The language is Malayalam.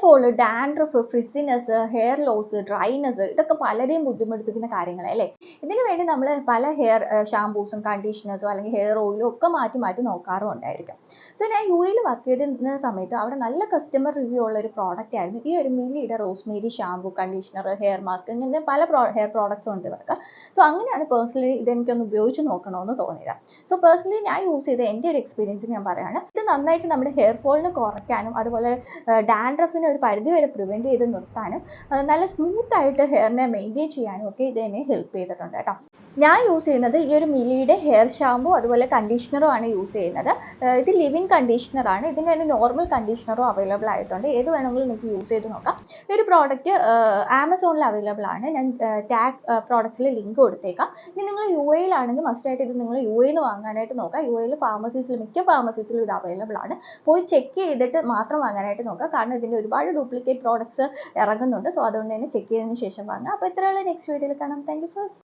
Fall, dandruff, frizziness, hair loss, dryness ഇതൊക്കെ പലരെയും ബുദ്ധിമുട്ടിപ്പിക്കുന്ന കാര്യങ്ങളല്ലേ. ഇതിനു വേണ്ടി നമ്മൾ പല ഹെയർ ഷാംപൂസും കണ്ടീഷണേഴ്സും അല്ലെങ്കിൽ ഹെയർ ഓയിലും ഒക്കെ മാറ്റി മാറ്റി നോക്കാറും ഉണ്ടായിരിക്കും. സോ ഞാൻ യുഎയിൽ വർക്ക് ചെയ്തിരുന്ന സമയത്ത് അവിടെ നല്ല കസ്റ്റമർ റിവ്യൂ ഉള്ള ഒരു പ്രോഡക്റ്റ് ആയിരുന്നു ഈ ഒരു മില്ലിയുടെ rosemary shampoo, conditioner, hair mask ഇങ്ങനെ പല ഹെയർ പ്രോഡക്ട്സും ഉണ്ട് ഇവർക്ക്. സോ അങ്ങനെയാണ് പേഴ്സണലി ഇതെനിക്കൊന്ന് ഉപയോഗിച്ച് നോക്കണമെന്ന് തോന്നിയത്. സോ പേഴ്സണലി ഞാൻ യൂസ് ചെയ്ത എൻ്റെ ഒരു എക്സ്പീരിയൻസ് ഞാൻ പറയുകയാണ്. ഇത് നന്നായിട്ട് നമ്മുടെ ഹെയർ ഫോളിനെ കുറയ്ക്കാനും അതുപോലെ ഡാൻഡ്രഫിനെ ഒരു പരിധി വരെ പ്രിവെൻറ്റ് ചെയ്ത് നിർത്താനും നല്ല സ്മൂത്ത് ആയിട്ട് ഹെയറിനെ മെയിൻറ്റെയിൻ ചെയ്യാനും ഒക്കെ ഇത് എന്നെ ഹെൽപ്പ് ചെയ്തിട്ടുണ്ട് കേട്ടോ. ഞാൻ യൂസ് ചെയ്യുന്നത് ഈ ഒരു മില്ലിയുടെ ഹെയർ ഷാമ്പൂ അതുപോലെ കണ്ടീഷണറും ആണ് യൂസ് ചെയ്യുന്നത്. ഇത് ലിവിങ് കണ്ടീഷണർ ആണ്. ഇതിന് തന്നെ നോർമൽ കണ്ടീഷണറും അവൈലബിൾ ആയിട്ടുണ്ട്. ഏത് വേണമെങ്കിലും നിങ്ങൾക്ക് യൂസ് ചെയ്ത് നോക്കാം. ഈ ഒരു പ്രോഡക്റ്റ് ആമസോണിൽ അവൈലബിൾ ആണ്. ഞാൻ ടാഗ് പ്രോഡക്ട്സിൽ ലിങ്ക് കൊടുത്തേക്കാം. ഇനി നിങ്ങൾ യു എയിലാണെങ്കിൽ മസ്റ്റായിട്ട് ഇത് നിങ്ങൾ യു എയിൽ നിന്ന് വാങ്ങാനായിട്ട് നോക്കാം. യു എയിൽ ഫാർമസീസിൽ മിക്ക ഫാർമസീസിലും ഇത് അവൈലബിൾ ആണ്. പോയി ചെക്ക് ചെയ്തിട്ട് മാത്രം വാങ്ങാനായിട്ട് നോക്കുക. കാരണം ഇതിൻ്റെ ഒരുപാട് ഡ്യൂപ്ലിക്കേറ്റ് പ്രോഡക്ട്സ് ഇറങ്ങുന്നുണ്ട്. സോ അതുകൊണ്ട് തന്നെ ചെക്ക് ചെയ്തതിന് ശേഷം വാങ്ങുക. അപ്പോൾ ഇത്രയുള്ള നെക്സ്റ്റ് വീഡിയോയിൽ കാണാം. Thank you for watching.